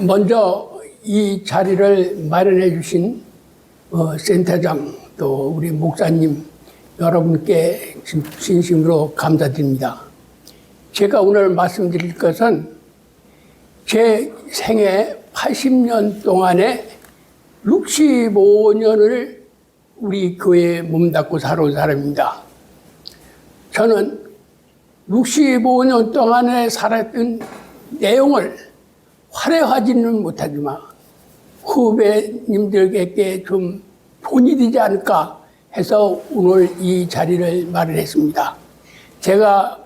먼저 이 자리를 마련해 주신 센터장 또 우리 목사님 여러분께 진심으로 감사드립니다. 제가 오늘 말씀드릴 것은 제 생애 80년 동안에 65년을 우리 교회에 몸담고 살아온 사람입니다. 저는 65년 동안에 살았던 내용을 화려하지는 못하지만 후배님들에게 좀 돈이 되지 않을까 해서 오늘 이 자리를 마련했습니다. 제가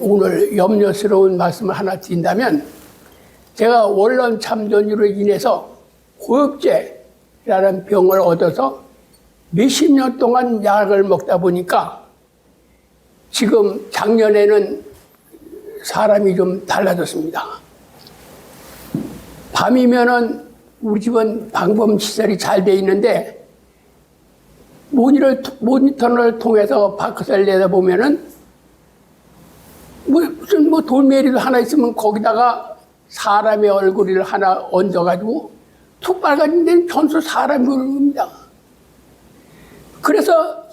오늘 염려스러운 말씀을 하나 드린다면, 제가 원론 참전으로 인해서 고엽제라는 병을 얻어서 몇십 년 동안 약을 먹다 보니까 지금 작년에는 사람이 좀 달라졌습니다. 밤이면은 우리 집은 방범시설이 잘 돼 있는데 모니터를 통해서 바깥을 내다보면은 무슨 돌멩이도 하나 있으면 거기다가 사람의 얼굴을 하나 얹어가지고 툭 빨간 데는 전부 사람이 얼굴입니다. 그래서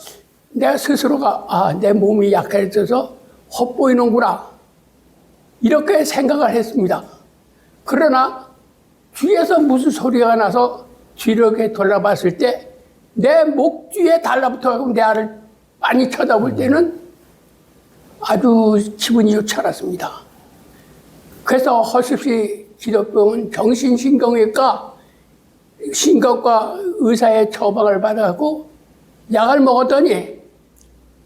내가 스스로가 내 몸이 약해져서 헛보이는구나 이렇게 생각을 했습니다. 그러나 뒤에서 무슨 소리가 나서 뒤로 이렇게 돌아봤을 때 내 목 뒤에 달라붙어가지고 내 알을 많이 쳐다볼 때는 아주 기분이 좋지 않았습니다. 그래서 허스피 기독병원 정신신경외과 신경과 의사의 처방을 받아갖고 약을 먹었더니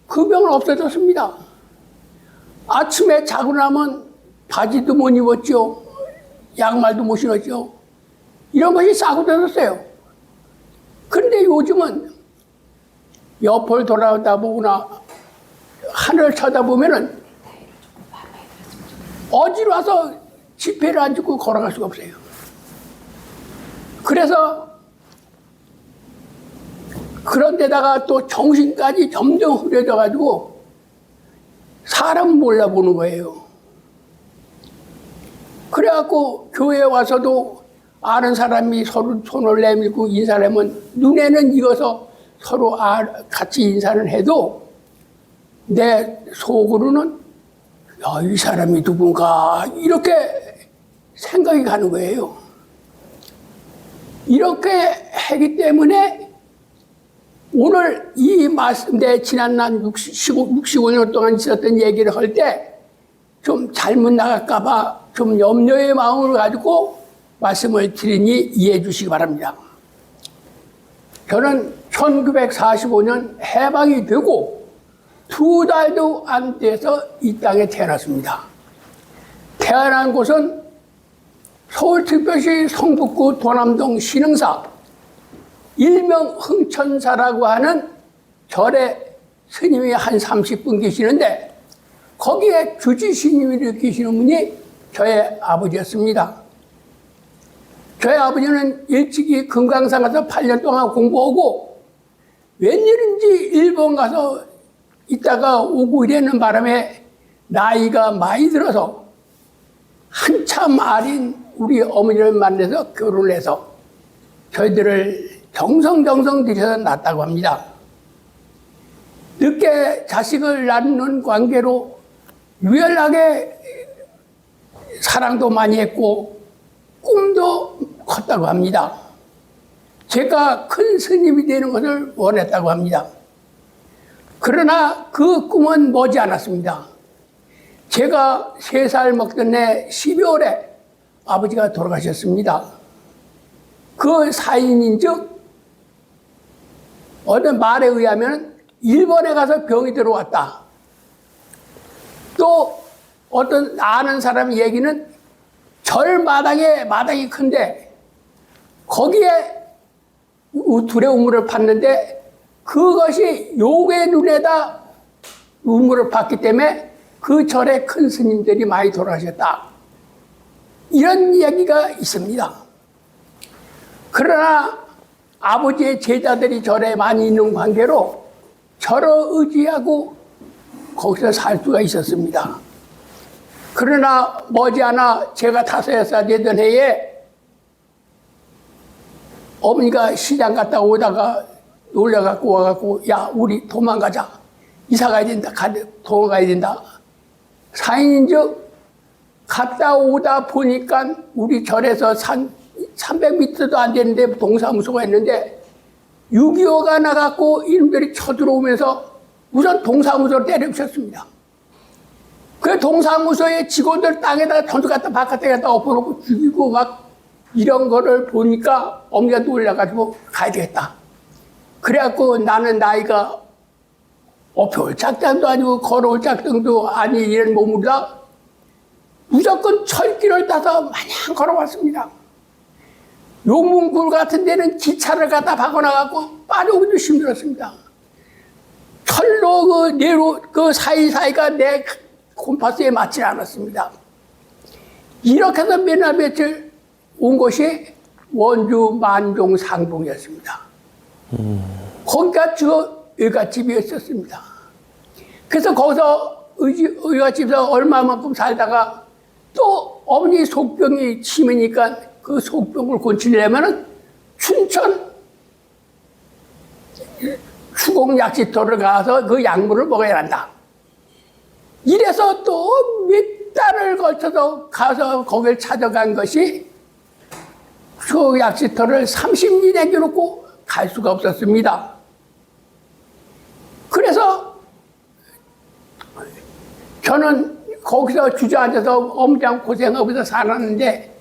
그 병은 없어졌습니다. 아침에 자고 나면 바지도 못 입었죠. 양말도 못 신었죠. 이런 것이 싸고 되었어요. 그런데 요즘은 옆을 돌아다 보거나 하늘을 쳐다보면은 어지러 와서 지폐를 안 짚고 걸어갈 수가 없어요. 그래서 그런데다가 또 정신까지 점점 흐려져가지고 사람 몰라보는 거예요. 그래갖고 교회에 와서도 아는 사람이 서로 손을 내밀고 인사를 하면 눈에는 익어서 서로 같이 인사를 해도 내 속으로는 이 사람이 누군가 이렇게 생각이 가는 거예요. 이렇게 하기 때문에 오늘 이 말씀, 내 지난날 65년 동안 있었던 얘기를 할 때 좀 잘못 나갈까봐 좀 염려의 마음을 가지고 말씀을 드리니 이해해 주시기 바랍니다. 저는 1945년 해방이 되고 2달도 안 돼서 이 땅에 태어났습니다. 태어난 곳은 서울특별시 성북구 도남동 신흥사 일명 흥천사라고 하는 절에 스님이 한 30분 계시는데 거기에 주지스님이 계시는 분이 저의 아버지였습니다. 저희 아버지는 일찍이 금강산 가서 8년 동안 공부하고 웬일인지 일본 가서 있다가 오고 이랬는 바람에 나이가 많이 들어서 한참 어린 우리 어머니를 만나서 결혼을 해서 저희들을 정성정성 들여서 낳았다고 합니다. 늦게 자식을 낳는 관계로 유연하게 사랑도 많이 했고 꿈도 컸다고 합니다. 제가 큰 스님이 되는 것을 원했다고 합니다. 그러나 그 꿈은 머지 않았습니다. 제가 3살 먹던 해 12월에 아버지가 돌아가셨습니다. 그 사인인즉 어떤 말에 의하면 일본에 가서 병이 들어왔다. 또 어떤 아는 사람 얘기는 절 마당이 큰데 거기에 둘의 우물을 팠는데 그것이 욕의 눈에다 우물을 팠기 때문에 그 절에 큰 스님들이 많이 돌아가셨다. 이런 이야기가 있습니다. 그러나 아버지의 제자들이 절에 많이 있는 관계로 절을 의지하고 거기서 살 수가 있었습니다. 그러나 머지않아 제가 5살 되던 해에 어머니가 시장 갔다 오다가 놀려갖고 와갖고 야 우리 도망가자. 이사 가야 된다. 도망가야 된다. 4인인즉 갔다 오다 보니까 우리 절에서 300m도 안 되는데 동사무소가 있는데 6.25가 나갖고 이놈들이 쳐들어오면서 우선 동사무소를 때려부셨습니다. 그 동사무소의 직원들 땅에다가 전부 갖다 바깥에 갖다 엎어놓고 죽이고 막 이런 거를 보니까 어머니가 놀라가지고 가야 되겠다. 그래갖고 나는 나이가 별 작당도 아니고 걸어올 작당도 아니 이런 몸으로다 무조건 철길을 따서 마냥 걸어왔습니다. 용문굴 같은 데는 기차를 갖다 박아놔갖고 빠져오기도 힘들었습니다. 철로 그 내로 그 사이사이가 내 콤파스에 맞지 않았습니다. 이렇게 해서 몇 날 며칠 온 곳이 원주 만종 상봉이었습니다. 거기가 저 의갓집이었었습니다. 그래서 거기서 의갓집에서 얼마만큼 살다가 또 어머니 속병이 치매니까 그 속병을 고치려면은 춘천 수공약시터를 가서 그 약물을 먹어야 한다. 이래서 또 몇 달을 걸쳐서 가서 거길 찾아간 것이 그 약시터를 30리 남겨놓고 갈 수가 없었습니다. 그래서 저는 거기서 주저앉아서 엄청 고생하면서 살았는데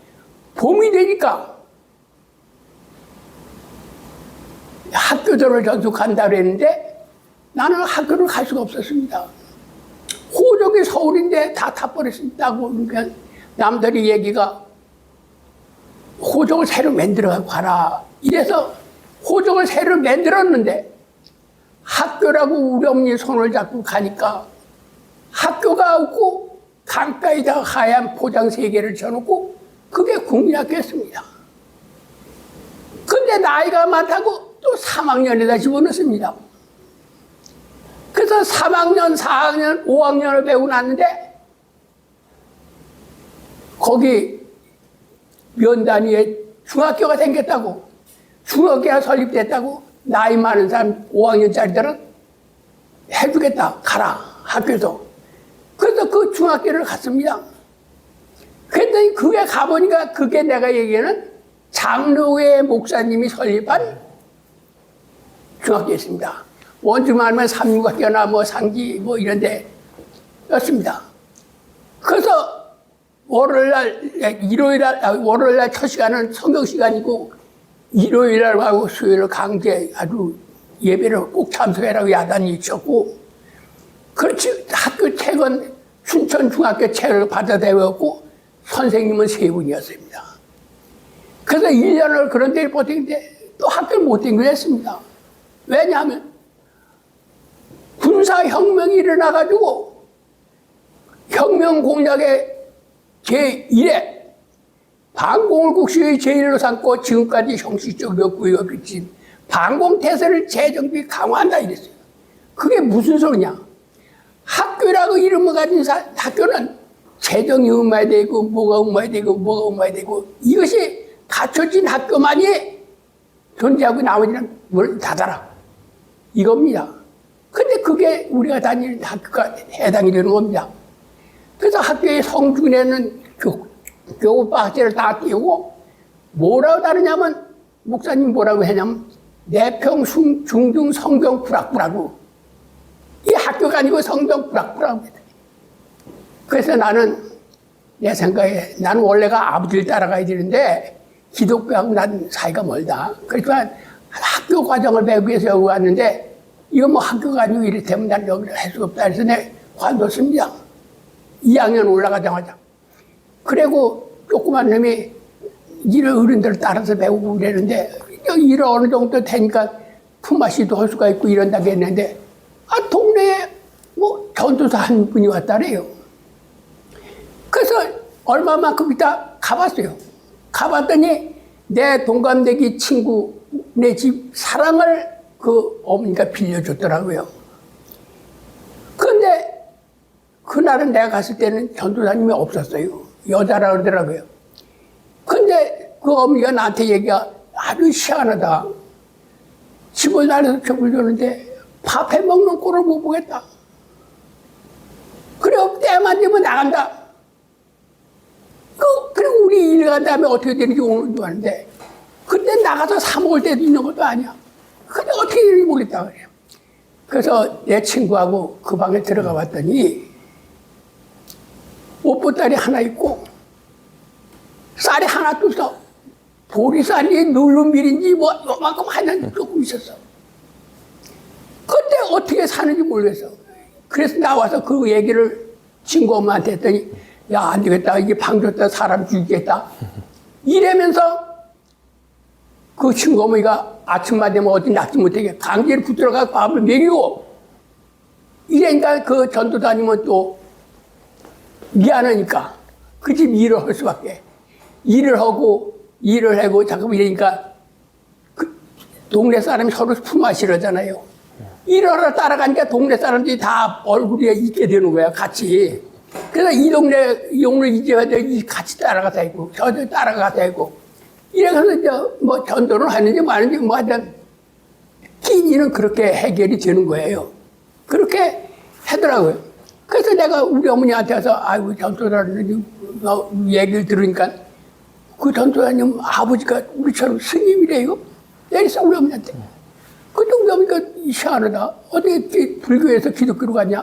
봄이 되니까 학교들을 전속한다 그랬는데 나는 학교를 갈 수가 없었습니다. 호적이 서울인데 다 타버렸다고 그러니까 남들이 얘기가 호적을 새로 만들어 가라. 이래서 호적을 새로 만들었는데 학교라고 우리 어머니 손을 잡고 가니까 학교가 없고 강가에다가 하얀 포장 3개를 쳐놓고 그게 국민학교였습니다. 근데 나이가 많다고 또 3학년에다 집어넣습니다. 그래서 3학년, 4학년, 5학년을 배우고 났는데 거기 면 단위에 중학교가 생겼다고 중학교가 설립됐다고 나이 많은 사람 5학년짜리들은 해주겠다. 가라. 학교에서. 그래서 그 중학교를 갔습니다. 그랬더니 그게 가보니까 그게 내가 얘기하는 장로회 목사님이 설립한 중학교였습니다. 원주만 하면 삼육학교나 뭐 상기 뭐 이런 데였습니다. 그래서 월요일날 첫 시간은 성경 시간이고 일요일날 하고 수요일 강제 아주 예배를 꼭 참석해라고 야단이 있었고 그렇지 학교 책은 춘천중학교 책을 받아대었고 선생님은 3분이었습니다. 그래서 1년을 그런 데를 버티는데 또 학교를 못 댕기려 했습니다. 왜냐하면 군사혁명이 일어나가지고 혁명 공약의 제1회 반공을 국시의 제1로 삼고 지금까지 형식적 역구역을 그친 반공태세를 재정비 강화한다 이랬어요. 그게 무슨 소리냐. 학교라고 이름을 가진 학교는 재정이 엄마야 되고 뭐가 엄마야 되고 뭐가 엄마야 되고 이것이 갖춰진 학교만이 존재하고 나머지는 뭘 닫아라 이겁니다. 근데 그게 우리가 다니는 학교가 해당이 되는 겁니다. 그래서 학교의 성중에는 교구박제를 다 띄우고 뭐라고 다르냐면 목사님 뭐라고 했냐면 내평 중등 성경 불학부라고 이 학교가 아니고 성경 불학부라고 합니다. 그래서 나는 내 생각에 나는 원래가 아버지를 따라가야 되는데 기독교하고 난 사이가 멀다. 그렇지만 학교 과정을 배우기 위해서 여기 왔는데 이거 뭐 학교가 아니고 이렇다면 난 여기를 할 수가 없다. 그래서 내가 관뒀습니다. 2학년 올라가자마자. 그리고 조그만 놈이 일을 어른들 따라서 배우고 그러는데 일을 어느 정도 되니까 품앗이도 할 수가 있고 이런다고 했는데 동네에 뭐 전도사 한 분이 왔다래요. 그래서 얼마만큼 있다 가봤어요. 가봤더니 내 동갑내기 친구 내 집 사랑을 그 어머니가 빌려줬더라고요. 그런데 그날은 내가 갔을 때는 전도사님이 없었어요. 여자라 그러더라고요. 근데 그 어머니가 나한테 얘기가 아주 희한하다. 집을 날려서 접을 줬는데 밥 해먹는 꼴을 못 보겠다. 그래, 때만 되면 나간다. 그리고 우리 일 간 다음에 어떻게 되는지 오는 줄 아는데, 그때 나가서 사 먹을 때도 있는 것도 아니야. 근데 어떻게 되는지 모르겠다 그래요. 그래서 내 친구하고 그 방에 들어가 봤더니, 옷보따리 하나 있고, 쌀이 하나 뜯어. 보리쌀이 누름밀인지 뭐, 요만큼 하나 조금 있었어. 그때 어떻게 사는지 모르겠어. 그래서 나와서 그 얘기를 친구 엄마한테 했더니, 야, 안 되겠다. 이게 방 줬다 사람 죽이겠다. 이러면서 그 친구 어머니가 아침만 되면 어디 낚지 못하게 강제로 붙들어가 밥을 먹이고, 이러니까 그 전도사님은 또 미안하니까 그 집 일을 할 수밖에. 일을 하고 자꾸 이러니까 그 동네 사람이 서로 품앗이러잖아요. 일을 하러 따라가니까 동네 사람들이 다 얼굴이 있게 되는 거야, 같이. 그래서 이 동네 용을 이제가 같이 따라가다 있고, 저도 따라가다 있고, 이래서 이제 뭐 전도를 하는지 마는지 뭐 하여튼, 끼니는 그렇게 해결이 되는 거예요. 그렇게 하더라고요. 그래서 내가 우리 어머니한테 와서, 아이고, 전도사님 얘기를 들으니까, 그 전도사님 아버지가 우리처럼 스님이래요. 내리서 우리 어머니한테. 그때 우리 어머니가 희한하다. 어떻게 불교에서 기독교로 갔냐?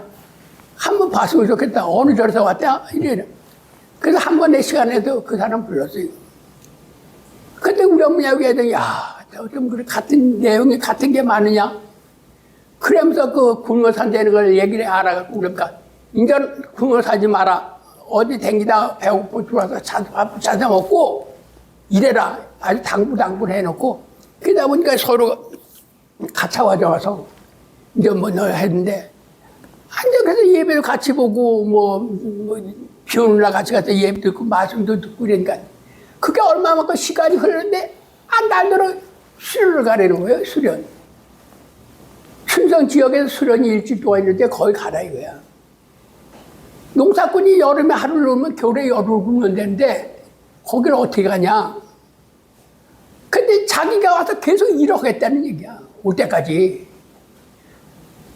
한번 봤으면 좋겠다. 어느 절에서 왔다? 이래. 그래서 한 번 내 시간에도 그 사람 불렀어요. 그때 우리 어머니하고 얘기하더니, 야, 좀 그래, 같은 내용이 같은 게 많으냐? 그러면서 그 굶어 산다는 걸 얘기를 알아갖고 그러니까, 이제 굶어 사지 마라. 어디 댕기다 배고프 들어와서 밥 찾아 먹고 이래라. 아주 당부당부를 해놓고, 그러다 보니까 서로 가차와서 이제 뭐 했는데, 그래서 예배를 같이 보고, 비 오는 날 같이 가서 예배 듣고, 말씀도 듣고 그러니까, 그게 얼마만큼 시간이 흐르는데, 날들어 수련을 가라는 거예요, 수련. 춘성 지역에서 수련이 일주일 동안 있는데, 거기 가라 이거야. 농사꾼이 여름에 하루를 놓으면 겨울에 열흘을 굶는 데인데, 거기를 어떻게 가냐? 근데 자기가 와서 계속 일하겠다는 얘기야, 올 때까지.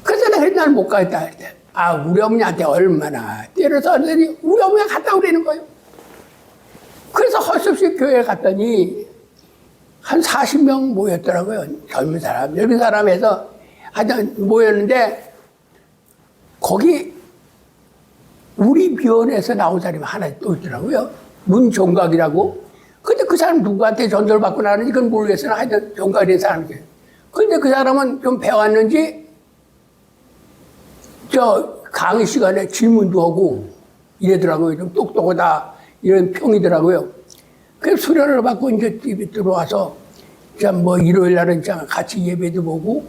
그래서 내가 날 못 가겠다 했대. 아, 우리 어머니한테 얼마나 때려서 하더니 우리 어머니가 갔다 오라는 거예요. 그래서 할 수 없이 교회에 갔더니 한 40명 모였더라고요. 젊은 사람에서 하여튼 모였는데 거기 우리 미원에서 나온 사람이 하나 또 있더라고요. 문종각이라고. 근데 그 사람 누구한테 전도를 받고 나는지 그건 모르겠으나 하여튼 종각이 사람이에요. 근데 그 사람은 좀 배웠는지 저 강의 시간에 질문도 하고 이러더라고요. 좀 똑똑하다 이런 평이더라고요. 그래서 수련을 받고 이제 집에 들어와서 참 뭐 일요일 날은 참 같이 예배도 보고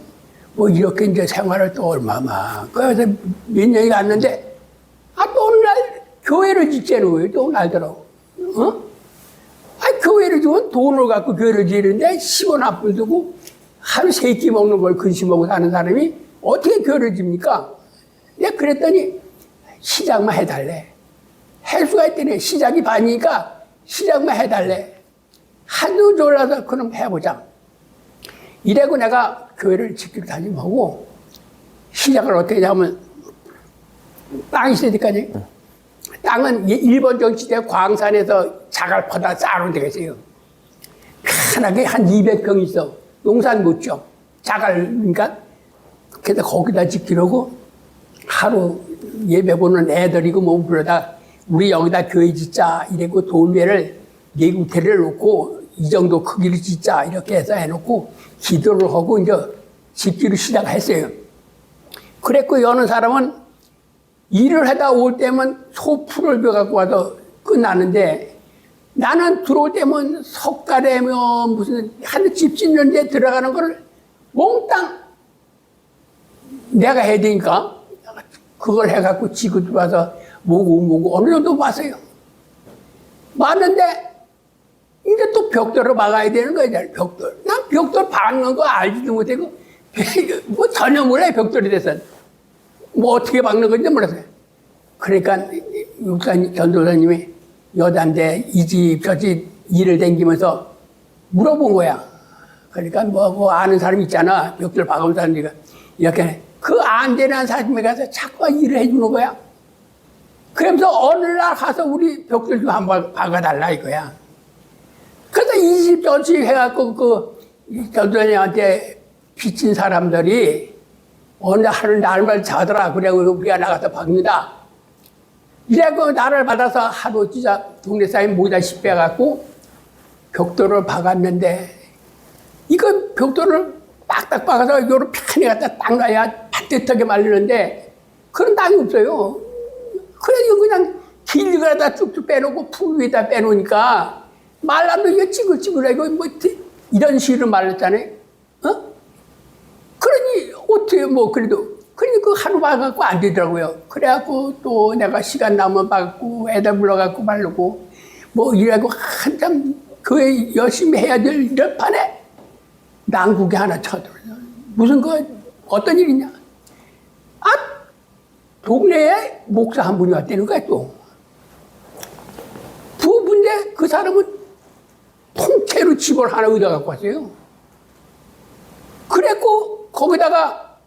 뭐 이렇게 이제 생활을 또 얼마나 그래서 몇 년이 갔는데 또 어느 날 교회를 짓자는 거예요. 또 날더라고. 교회를 지면 돈을 갖고 교회를 지는데 10원 앞을 두고 하루 3끼 먹는 걸 근심하고 사는 사람이 어떻게 교회를 집니까? 내가 그랬더니 시작만 해달래. 할 수가 있더니 시작이 반이니까 시작만 해달래. 하도 졸라서 그럼 해보자. 이래고 내가 교회를 지키러 다니고 시작을 어떻게 하냐면 땅이 있으니까요. 땅은 일본 정치대 광산에서 자갈 퍼다 쌓아놓은 데가 있어요. 편하게 한 200평 있어. 농산 못 줘. 자갈이니까. 그래서 거기다 지키려고 하루 예배 보는 애들이고 뭐 그러다 우리 여기다 교회 짓자 이래고 돌배를 4구태를 놓고 이 정도 크기를 짓자 이렇게 해서 해놓고 기도를 하고 이제 짓기로 시작했어요. 그랬고 여는 사람은 일을 하다 올 때면 소풀을 벼갖고 와서 끝나는데 나는 들어올 때면 석가래며 무슨 한 집 짓는 데 들어가는 걸 몽땅 내가 해야 되니까 그걸 해갖고 지고 들어와서 뭐고 어느 정도 봤어요. 봤는데 이제 또 벽돌을 막아야 되는 거야. 벽돌. 난 벽돌 박는 거 알지도 못하고 뭐 전혀 몰라요. 벽돌이 돼서 뭐 어떻게 박는 건지 몰랐어요. 그러니까 육사님, 전도사님이 여잔데 이 집 저 집 일을 댕기면서 물어본 거야. 그러니까 뭐 아는 사람 있잖아. 벽돌 박은 사람들이 이렇게 그 안 되는 사람에 가서 자꾸 일을 해주는 거야. 그러면서 어느 날 가서 우리 벽돌 좀 한번 박아달라 이거야. 그래서 이 집 저 집 해갖고 그 전도사님한테 비친 사람들이 어느 하루 날만 자더라. 그래 우리가 나가서 박는다. 이래고 나를 받아서 하루 진짜 동네 사람 모자씩 빼갖고 벽돌을 박았는데 이거 벽돌을 딱딱 박아서 요런 편히 갖다 딱 놔야 반듯하게 말리는데 그런 땅이 없어요. 그래서 그냥 길 갖다 쭉쭉 빼놓고 풀 위에다 빼놓으니까 말라도 이거 찌글찌글해. 이거 뭐 이런 식으로 말렸잖아요. 어? 그러니 어떻게 뭐 그래도 그러니 그 하루 박아갖고 안 되더라고요. 그래갖고 또 내가 시간 나면 박고 애들 불러갖고 말르고 뭐 이래갖고 한참 그 열심히 해야 될 이런 판에 난국이 하나 쳐들어요. 무슨 그 어떤 일이냐? 아 동네에 목사 한 분이 왔다는 거야 또. 부부인데 그 사람은 통째로 집을 하나 얻어 갖고 왔어요. 그랬고 거기다가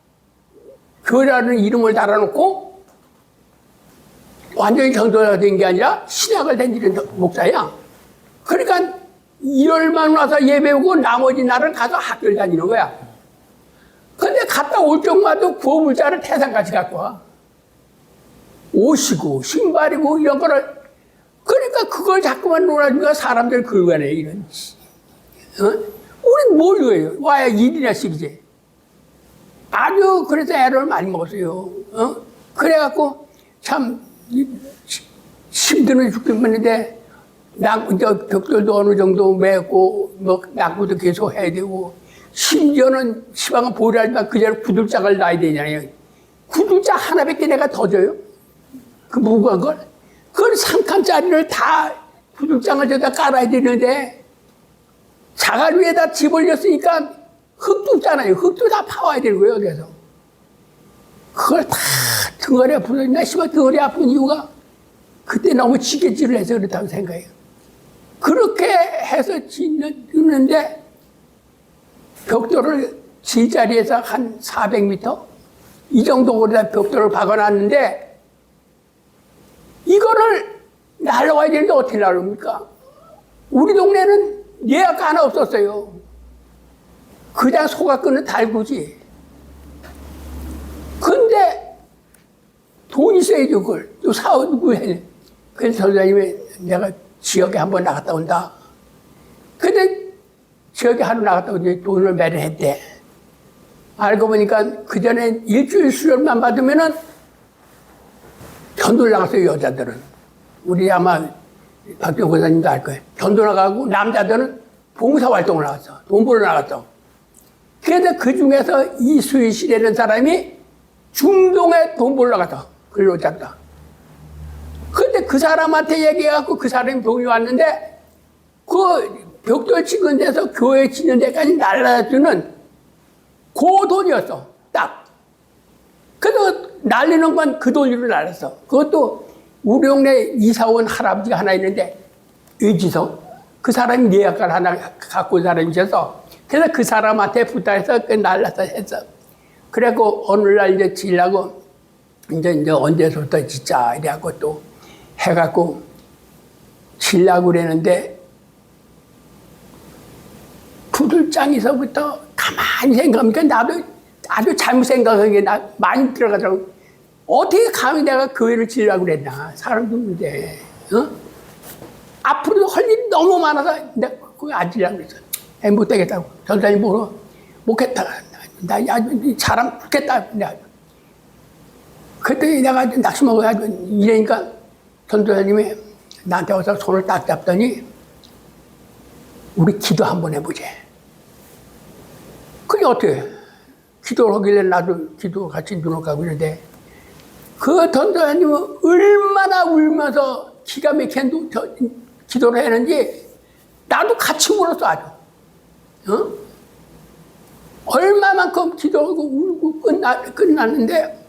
교회라는 이름을 달아놓고 완전히 전도자가 된 게 아니라 신학을 댕기는 목사야. 그러니까 일요일만 와서 예배오고 나머지 날은 가서 학교를 다니는 거야. 근데 갔다 올 적마다 구호물자를 태산같이 갖고 와. 옷이고 신발이고 이런 거를 그러니까 그걸 자꾸만 놀아주니까 사람들 긁어내 이런. 어? 우린 뭘 이거예요? 와야 일이나 시키지. 아주 그래서 애를 많이 먹었어요. 어? 그래갖고 참 힘들어 죽겠는데 벽돌도 어느 정도 맺고 뭐 낙구도 계속 해야 되고 심지어는 시방은 보리하지만 그 자리에 구들짝을 놔야 되잖아요. 구들짝 하나밖에 내가 더 줘요? 그 무거운 걸? 그걸 3칸짜리를 다 구들장을 저다 깔아야 되는데 자갈 위에다 집을 졌으니까 흙도 없잖아요. 흙도 다 파와야 되는 거예요. 그래서 그걸 다 등어리 아프고 나 씨발 등어리 아픈 이유가 그때 너무 지게질을 해서 그렇다고 생각해요. 그렇게 해서 짓는데 벽돌을 질 자리에서 한 400m 이 정도 거리다 벽돌을 박아놨는데 이거를 날라와야 되는데 어떻게 날라옵니까? 우리 동네는 예약 하나 없었어요. 그냥 소각끈을 달구지. 근데 돈 있어야죠, 그걸. 또 사오고 해야 돼. 그래서 전도사님이 내가 지역에 한번 나갔다 온다. 근데 지역에 하루 나갔다 오니 돈을 매려했대. 알고 보니까 그 전에 일주일 수련만 받으면은 전도를 나갔어요, 여자들은. 우리 아마 박정 권사님도 알 거예요. 전도 나가고 남자들은 봉사활동을 나갔어. 돈 벌러 나갔어. 그래서 그 중에서 이수희씨라는 사람이 중동에 돈 벌러 갔다. 근로자다. 근데 그 사람한테 얘기해갖고 그 사람이 돈이 왔는데 그 벽돌 치는 데서 교회 치는 데까지 날라주는 그 돈이었어. 딱. 그래서 날리는 건 그 돈으로 날렸어. 그것도 우리 동네 이사온 할아버지가 하나 있는데 의지성. 그 사람이 예약을 하나 갖고 온 사람이 있어서 그래서 그 사람한테 부탁해서 날라서 했어. 그래갖고 어느 날 이제 지려고 이제 언제부터 짓자 이래갖고 또 해갖고 지려고 그랬는데 구들장에서부터 가만히 생각하니까 나도 아주 잘못 생각한 게 나 많이 들어가더라고. 어떻게 감히 내가 교회를 지으려고 그랬나. 사람도 있는데. 어? 앞으로도 할 일이 너무 많아서 내가 그거 안 지으려고 그랬어. 못 되겠다고. 전사님 보러 못했다. 나 아주 사람 죽겠다. 그때 내가 낚시 먹어야 이러니까 전도사님이 나한테 와서 손을 딱 잡더니 우리 기도 한번 해보자. 그게 어떻게 기도를 하길래 나도 기도 같이 눈을 가고 있는데 그 전도사님은 얼마나 울면서 기가 막힌 기도를 했는지 나도 같이 울었어 아주. 어? 얼마만큼 기도하고 울고 끝났는데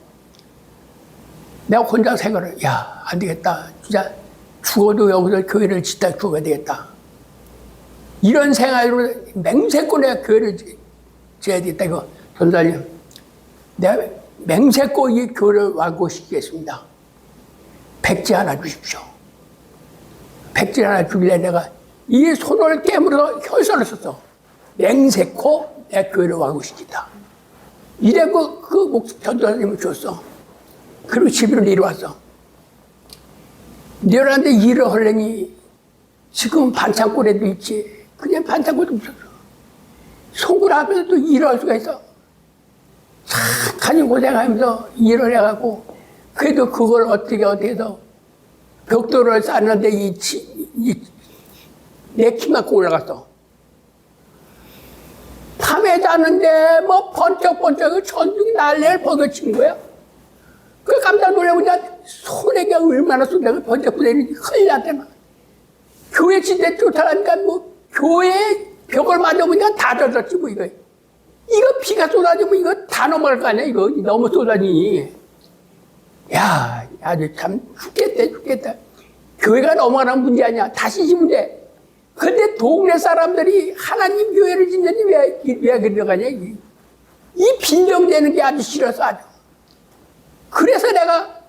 내가 혼자 생각을, 야, 안 되겠다. 진짜 죽어도 여기서 교회를 짓다 죽어야 되겠다. 이런 생각으로 맹세코 내가 교회를 지어야 되겠다. 이거, 전사님, 내가 맹세코 이 교회를 완고시키겠습니다. 백지 하나 주십시오. 백지 하나 주길래 내가 이 손을 깨물어서 혈서를 썼어. 맹세코 내 교회를 완고시킨다. 이래고 그 전도사님을 줬어. 그리고 집으로 내려왔어. 내려왔는데 일을 하려니 지금 반창고에도 있지. 그냥 반창고도 없었어. 송구를 하면서도 일을 할 수가 있어. 참 고생하면서 일을 해갖고 그래도 그걸 어떻게 해서 벽돌을 쌓는데 내 키만 올라갔어. 밤에 자는데 뭐 번쩍번쩍 천둥이 난리를 벌거친 거야. 그 깜짝 놀라고 손에게 얼마나 쏟아가 번쩍번쩍 큰일 났잖아. 교회 진짜 좋다니까 뭐 교회 벽을 맞아보니까 다 젖었지 뭐 이거. 이거 비가 쏟아지면 이거 다 넘어갈 거 아니야 이거. 너무 쏟아지니. 야, 아주 참 죽겠다. 교회가 넘어가는 문제 아니야. 다시 문제. 근데 동네 사람들이 하나님 교회를 짓는지 왜 그러가냐. 이 빈정되는 게 아주 싫어서 아주. 그래서 내가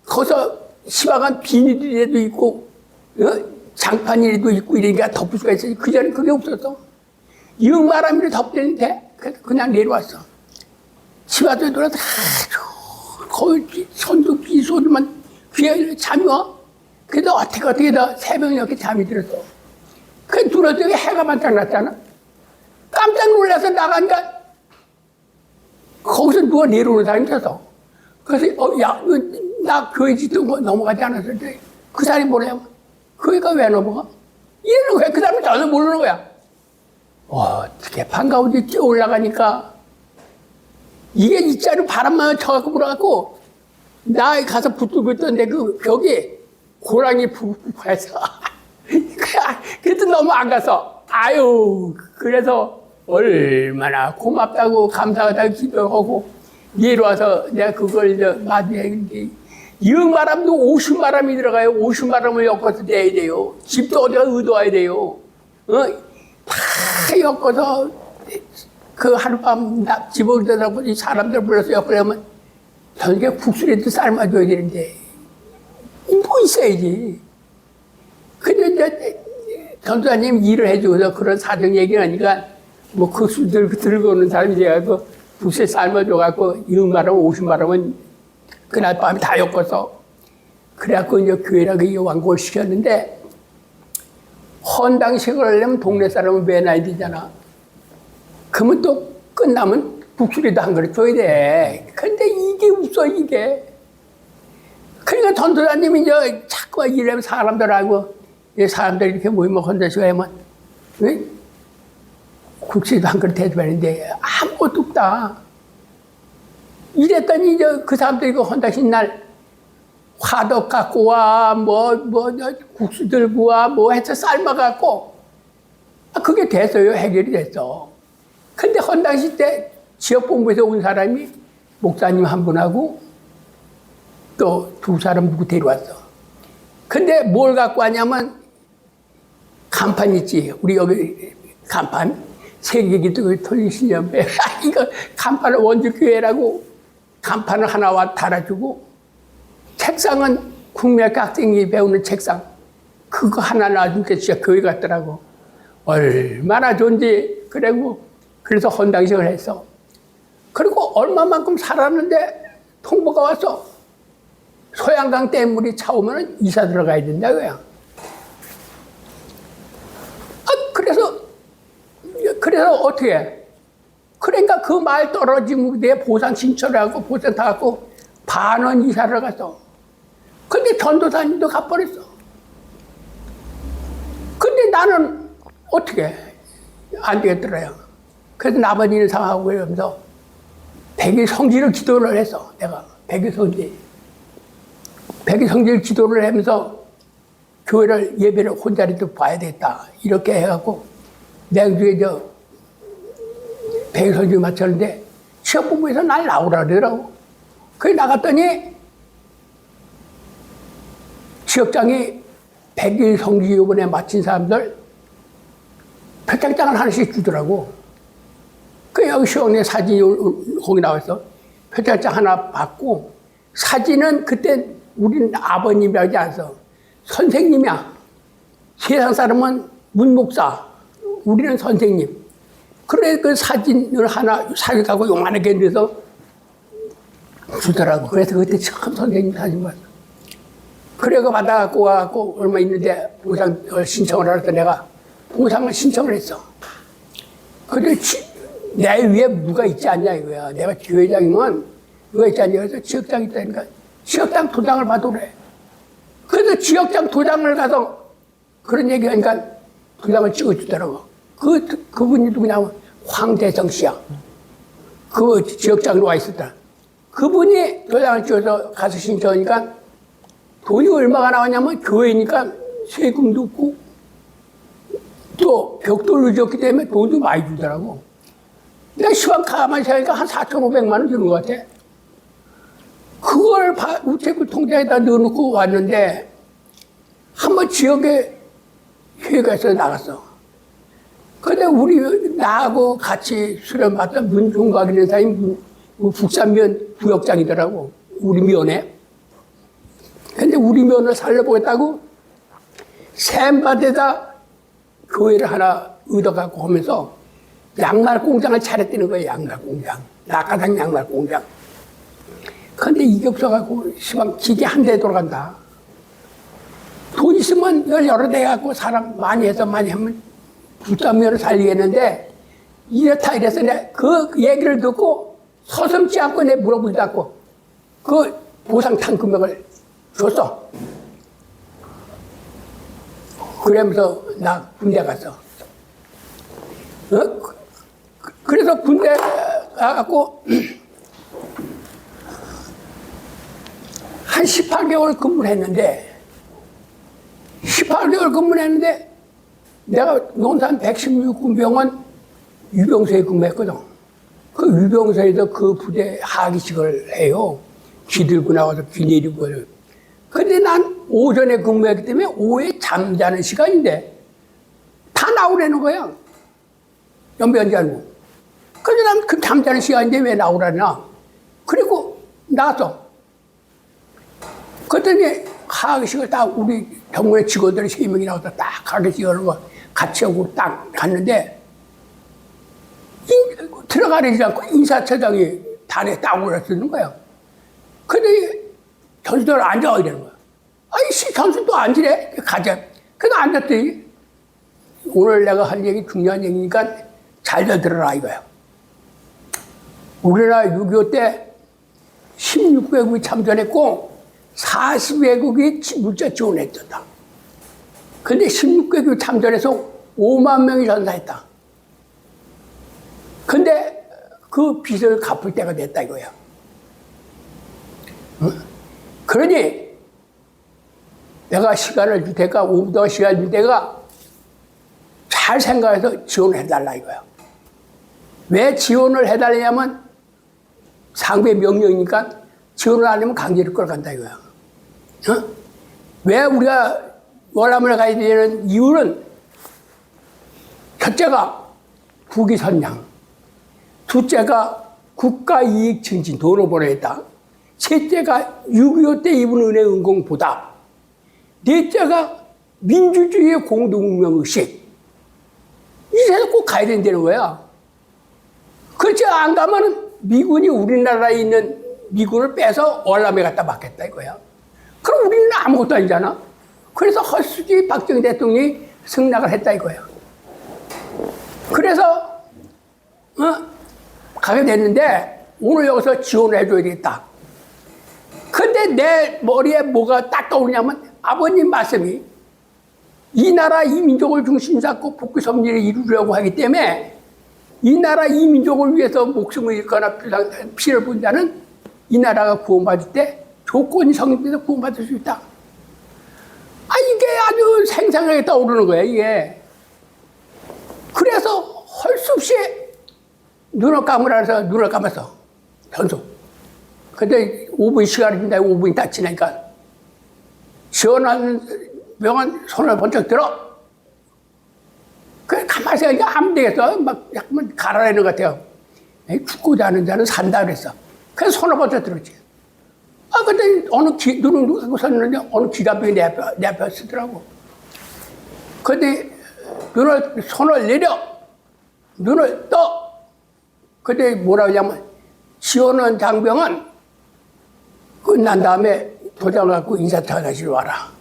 거기서 시방한 비닐이라도 있고 장판이라도 있고 이러니까 덮을 수가 있어요. 그전에 그게 없었어. 이응바람이를 덮대는데 그래서 그냥 내려왔어. 집 앞에 돌아서 아주 거의 손도 비 소리만 귀에 잠이 와. 그래도 어떻게 새벽에 이렇게 잠이 들었어. 그 들었더니 해가 반짝 났잖아. 깜짝 놀라서 나가니까 거기서 누가 내려오는 사람이 있었어. 그래서 야, 나 교회 짓던 거 넘어가지 않았을 때 그 사람이 뭐래요? 교회가 왜 넘어가? 이러는 거야. 그 사람은 전혀 모르는 거야. 어떻게 반가운데 뛰어 올라가니까 이게 진짜로 바람만 쳐갖고 불어갖고 나 가서 붙들고 있던데 그 벽에 고랑이 부부해서 그래도 너무 안 가서 아유 그래서 얼마나 고맙다고 감사하다고 기도하고 내려와서 내가 그걸 맞이했는데 이응바람도 50바람이 들어가요. 50바람을 엮어서 내야 돼요. 집도 어디가 의도해야 돼요. 다 엮어서 그 하룻밤 집을 들어가고 사람들 불러서 엮으려면 저녁에 국수라도 삶아줘야 되는데 뭐 있어야지. 근데 이제 전도사님 일을 해주고서 그런 사정 얘기하니까 뭐 그 수들 들고 오는 사람이 돼가지고 국수에 삶아줘갖고 이응바람 50바람은 그날 밤에 다 엮어서 그래갖고 이제 교회라고 완고를 시켰는데 헌당식을 하려면 동네 사람은 매놔야 되잖아. 그러면 또 끝나면 국수라도 한 그릇 줘야 돼. 근데 이게 없어 이게. 그러니까 전도사님이 이제 자꾸 이러면 사람들하고 사람들이 이렇게 모이면 헌당식 하면 국수라도 한 그릇 해줘야 되는데 아무것도 없다. 이랬더니 이제 그 사람들이 그 헌당식 날 화덕 갖고 와, 국수 들고 와, 해서 삶아갖고, 그게 됐어요. 해결이 됐어. 근데 헌당식 때 지역본부에서 온 사람이 목사님 한 분하고 또 두 사람 누구 데려왔어. 근데 뭘 갖고 왔냐면 간판 있지. 우리 여기 간판. 세계기도 통일신년배. 이거 간판을 원주교회라고 간판을 하나 달아주고 책상은 국민학교 학생이 배우는 책상 그거 하나 놔주니까 진짜 교회 같더라고. 얼마나 좋은지. 그래서 헌당식을 했어. 그리고 얼마만큼 살았는데 통보가 왔어. 소양강 댐물이 차오면 이사 들어가야 된다 그야. 그래서 어떻게 해? 그러니까 그 말 떨어지면 내 보상 신청을 하고 보상 다 갖고 반원 이사를 갔어. 근데 전도사님도 가버렸어. 근데 나는 어떻게 해? 안 되겠더라요. 그래서 나머지는 상하고 이러면서 백일 성지를 기도를 했어. 내가 백일 성지 기도를 하면서 교회를 예배를 혼자라도 봐야 되겠다. 이렇게 해갖고 내가 그게 백일 성지 마쳤는데 시험본부에서 날 나오라 그러더라고. 그래 나갔더니 지역장이 100일 성지 요번에 마친 사람들 표창장을 하나씩 주더라고. 그 여기 시원에 사진이 거기 나와 있어. 표창장 하나 받고, 사진은 그때 우리는 아버님이라고 하지 않았어. 선생님이야. 세상 사람은 문목사, 우리는 선생님. 그래 그 사진을 하나 사격하고 요만하게 돼서 주더라고. 그래서 그때 처음 선생님 사진 봤어. 그래 그 받아갖고 와갖고 얼마 있는데 보상을 신청을 하려서 내가 보상을 신청을 했어. 그래 내 위에 누가 있지 않냐 이거야. 내가 지회장이면 누가 있지 않냐. 그래서 지역장이 있다니까 지역장 도장을 받으래. 그래서 지역장 도장을 가서 그런 얘기하니까 도장을 찍어주더라고. 그분이 누구냐면 황대성 씨야. 그 지역장으로 와 있었다. 그분이 도장을 찍어서 가서 신청하니까 돈이 얼마가 나왔냐면 교회니까 세금도 없고 또 벽돌로 지었기 때문에 돈도 많이 주더라고. 내가 시간 가만히 생각하니까 한 4,500만 원 주는 것 같아. 그걸 우체국 통장에다 넣어놓고 왔는데 한번 지역에 회의가 있어서 나갔어. 근데 나하고 같이 수련받던 문종각이라는 사람이 북산면 부역장이더라고. 우리 면에. 근데 우리 면을 살려보겠다고 샘밭에다 교회를 하나 얻어갖고 하면서 양말 공장을 차렸다는 거예요. 양말 공장. 낙하산 양말 공장. 근데 이게 없어갖고 시방 기계 한 대 돌아간다. 돈 있으면 이걸 여러 대 갖고 사람 많이 해서 많이 하면 부산면을 살리겠는데 이렇다 이래서 내가 그 얘기를 듣고 서슴지 않고 내 물어보지도 않고 그 보상탄 금액을 줬어. 그러면서 나 군대 갔어. 그래서 군대 가갖고 한 18개월 근무를 했는데 18개월 근무를 했는데 내가 논산 116군병원 유병소에 근무했거든. 그 유병소에서 그 부대 하기식을 해요. 기 들고 나와서 기 내리고. 근데 난 오전에 근무했기 때문에 오후에 잠자는 시간인데 다 나오라는 거야. 연변자는. 그래서 난 그 잠자는 시간인데 왜 나오라냐. 그리고 나왔어. 그랬더니 하기식을 딱 우리 병원의 직원들이 3명이 나와서 딱 하기식을 같이 하고 딱 갔는데 들어가려지 않고 인사처장이 단에 딱 올라서는 거야. 근데 전수들 앉아 이러는 거야. 아이씨, 전수 또 앉으래? 가자. 그래서 앉았더니 오늘 내가 할 얘기 중요한 얘기니까 잘들 들어라 이거야. 우리나라 6.25 때 16개국이 참전했고 40개국이 물자 지원했다. 근데 16개국이 참전해서 5만 명이 전사했다. 근데 그 빚을 갚을 때가 됐다 이거야. 그러니 내가 시간을 줄 테니까 5분 더 시간 줄 테니까 잘 생각해서 지원을 해달라 이거야. 왜 지원을 해달라냐면 상배 명령이니까 지원을 안 하면 강제로 끌어간다 이거야. 왜 우리가 월남을 가야 되는 이유는 첫째가 국위선양, 둘째가 국가이익 증진, 돈을 벌어야 했다. 셋째가 6.25 때 입은 은혜 은공 보답. 넷째가 민주주의의 공동운명의식. 이래서 꼭 가야 된다는 거야. 그렇지 안 가면은 미군이 우리나라에 있는 미군을 빼서 월남에 갖다 맡겠다 이거야. 그럼 우리는 아무것도 아니잖아. 그래서 헛수지 박정희 대통령이 승낙을 했다 이거야. 그래서 가게 됐는데 오늘 여기서 지원을 해줘야 되겠다. 근데 내 머리에 뭐가 딱 떠오르냐면 아버님 말씀이 이 나라 이 민족을 중심 잡고 복귀 섭리를 이루려고 하기 때문에 이 나라 이 민족을 위해서 목숨을 잃거나 피를 본 자는 이 나라가 구원받을 때 조건이 성립돼서 구원받을 수 있다. 이게 아주 생생하게 떠오르는 거야 이게. 그래서 할 수 없이 눈을 감으라 해서 눈을 감았어. 전속. 근데 5분 시간을 준다. 5분이 딱 지나니까 지원하는 병원 손을 번쩍 들어. 그래, 가만히 생각하니까 안 되겠어. 막 약간 갈아내는 것 같아요. 죽고자 하는 자는 산다 그랬어. 그래서 손을 번쩍 들었지. 근데 눈을 감고 섰는데 어느 기갑이 내 앞에 쓰더라고. 근데 손을 내려. 눈을 떠. 근데 뭐라 하냐면, 지원원 장병은 끝난 다음에 도장을 갖고 인사차장실 와라.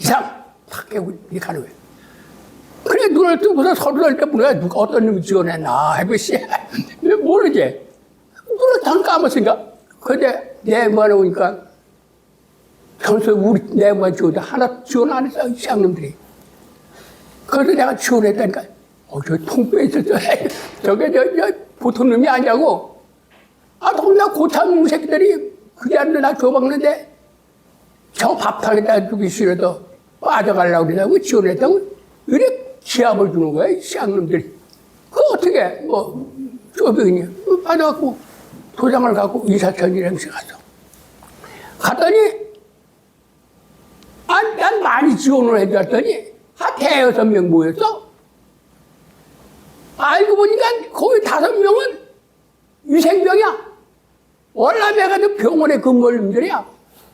이상! 탁 깨고 이렇게 가는 거야. 그래, 눈을 뜨고서 서둘러니까 뭐야, 누가 어떤 놈이 지원했나, 해보시. 모르지. 눈을 다 감았으니까. 근데 내무관에 오니까, 평소에 내무관 지원도 하나 지원 안 했어, 이 쌍놈들이. 그래서 내가 지원했다니까, 저 통뼈에 있었어. 저게 보통 놈이 아니냐고. 동네 고참 새끼들이 그 자리를 나 줘먹는데, 저 밥탕에다 주기 싫어도 빠져가려고 그러냐고 지원했다고, 이래 기합을 주는 거야, 이 쌍놈들이. 어떻게, 쪼병이니. 빠져갖고 도장을 갖고 이사천일행시 갔어. 갔더니, 난 많이 지원을 해줬더니, 한 5명 모였어. 알고 보니까 거의 5명은 위생병이야. 월남에 가도 병원에 근무할 놈들이야.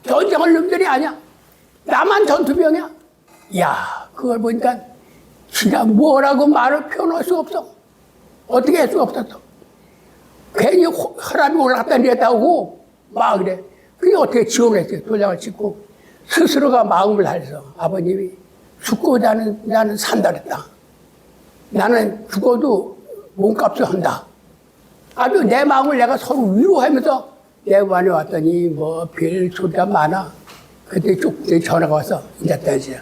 전쟁할 놈들이 아니야. 나만 전투병이야. 야, 그걸 보니까 지가 뭐라고 말을 표현할 수가 없어. 어떻게 할 수가 없었어. 괜히 혈압이 올라갔다 내렸다 오고 막 그래. 그게 어떻게 지원을 했어요. 도장을 찍고 스스로가 마음을 다해서 아버님이 죽고자 나는 산다 그랬다. 나는 죽어도 몸값을 한다. 아주 내 마음을 내가 서로 위로하면서 내무관에 왔더니 별 소리가 많아. 그때 쭉 전화가 와서 이제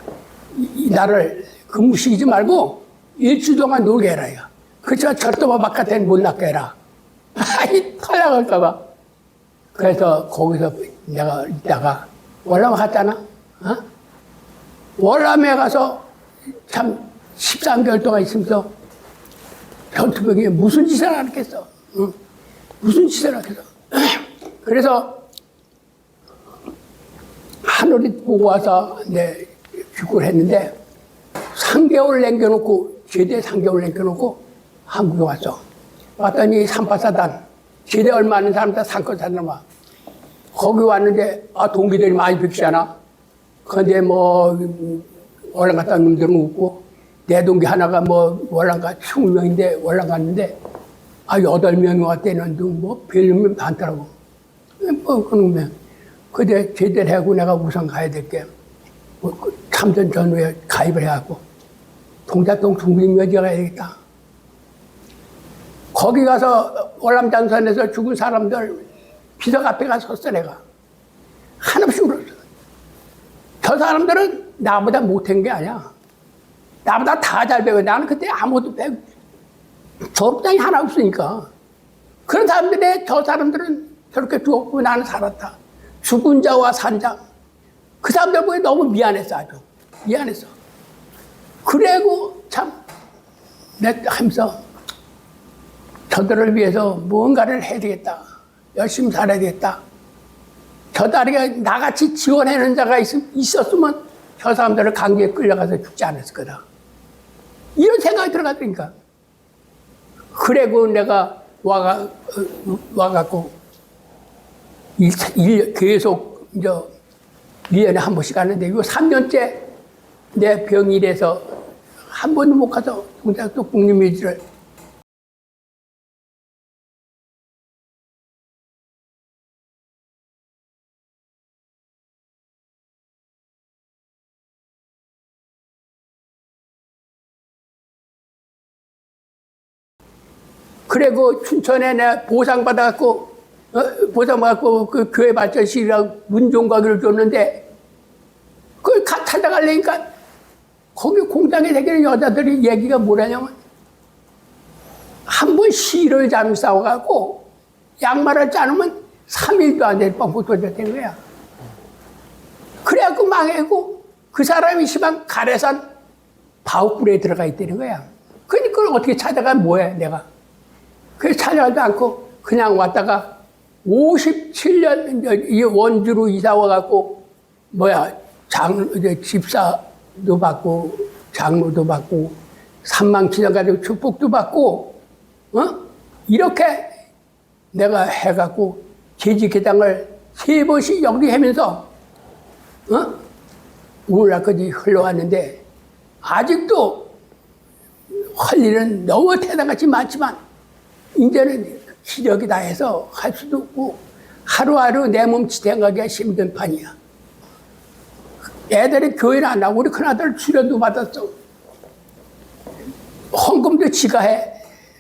나를 근무시키지 말고 일주일 동안 놀게 해라. 그렇지만 절대 바깥에는 못 나게 해라. 탈락할까봐. 그래서 거기서 내가 있다가 월남 갔잖아. 월남에 가서 참 13개월 동안 있으면서 전투병이 무슨 짓을 하겠어. 무슨 짓을 하겠어. 그래서 하늘이 보고 와서 귀국을 했는데 3개월 남겨놓고 제대 3개월 남겨놓고 한국에 왔어. 왔더니 삼파사단 제대 얼마 안 되는 사람들 삼파사단 와. 거기 왔는데 동기들이 많이 뵙시잖아. 그런데 월남 갔다 온 놈들은 없고 내 동기 하나가 월남 가 20명인데 월남 갔는데 8명이 왔대는데 별놈이 많더라고. 그놈이. 근데 제대를 하고 내가 우선 가야 될 게 참전 전후에 가입을 해갖고 동작동 중립묘지에 가야 되겠다. 거기 가서 월남장선에서 죽은 사람들 비석 앞에 가서 섰어 내가. 한없이 울었어. 저 사람들은 나보다 못한 게 아니야. 나보다 다 잘 배워. 나는 그때 아무것도 배워. 졸업장이 하나 없으니까. 그런 사람들이 저 사람들은 저렇게 죽었고 나는 살았다. 죽은 자와 산 자. 그 사람들 보기 너무 미안했어 아주. 미안했어. 그래고 참 내가 하면서 저들을 위해서 무언가를 해야 되겠다. 열심히 살아야 되겠다. 저 다리가 나같이 지원하는 자가 있었으면 저 사람들을 강제에 끌려가서 죽지 않았을 거다. 이런 생각이 들어가더니까. 그래고 내가 와갖고 계속 1년에 한 번씩 가는데 이거 3년째 내 병일에서 한 번도 못 가서 동작도 국립묘지를. 그리고 춘천에 내가 보상받아갖고 그 교회 발전실이라고 문종과기를 줬는데 그걸 찾아가려니까 거기 공장에 다니는 여자들이 얘기가 뭐라냐면 한 번 시를 잠 싸워갖고 양말을 짜놓으면 3일도 안 될 뻔 붙어졌다는 거야. 그래갖고 망하고 그 사람이 시방 가래산 바우굴에 들어가 있다는 거야. 그러니까 그걸 어떻게 찾아가면 뭐해 내가. 그래서 찾아가지도 않고 그냥 왔다가 57년 원주로 이사 와갖고 이제 집사도 받고, 장로도 받고, 산망치장 가지고 축복도 받고, 이렇게 내가 해갖고 재직회장을 3번씩 영리하면서, 오늘날까지 흘러왔는데, 아직도 할 일은 너무 대단하지 많지만, 이제는 기력이 다 해서 할 수도 없고, 하루하루 내 몸 지탱하기가 힘든 판이야. 애들이 교회는 안 나고, 우리 큰아들 출연도 받았어. 헌금도 지가 해.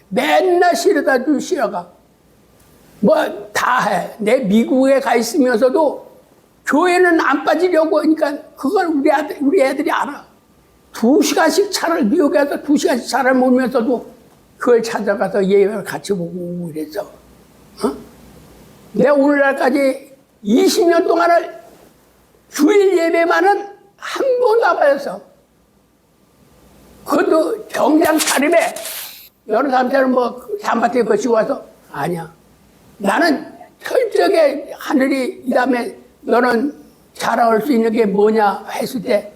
맨날 실어다 주 실어가. 뭐 다 해. 내 미국에 가 있으면서도 교회는 안 빠지려고 하니까 그걸 우리 애들이 알아. 2시간씩 차를, 미국에서 2시간씩 차를 몰면서도 그걸 찾아가서 예배를 같이 보고 이랬어. 내가 오늘날까지 20년 동안을 주일 예배만은 한 번도 안 빠졌어. 그것도 정장 차림에 여러 사람들은 뭐 산밭에 거치고 와서 아니야. 나는 철저하게 하늘이 이 다음에 너는 자랑할 수 있는 게 뭐냐 했을 때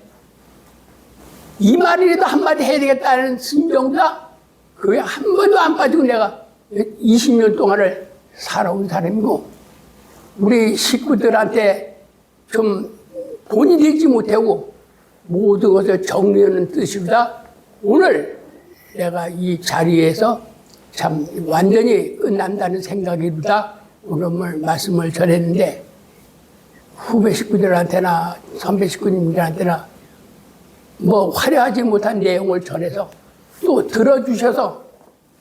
이 말이라도 한마디 해야 되겠다는 심정보다 그게 한 번도 안 빠지고 내가 20년 동안을 살아온 사람이고 우리 식구들한테 좀 본이 되지 못하고 모든 것을 정리하는 뜻이다. 오늘 내가 이 자리에서 참 완전히 끝난다는 생각이다. 오늘 말씀을 전했는데 후배 식구들한테나 선배 식구님들한테나 뭐 화려하지 못한 내용을 전해서 또 들어주셔서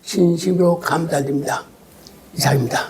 진심으로 감사드립니다. 이상입니다.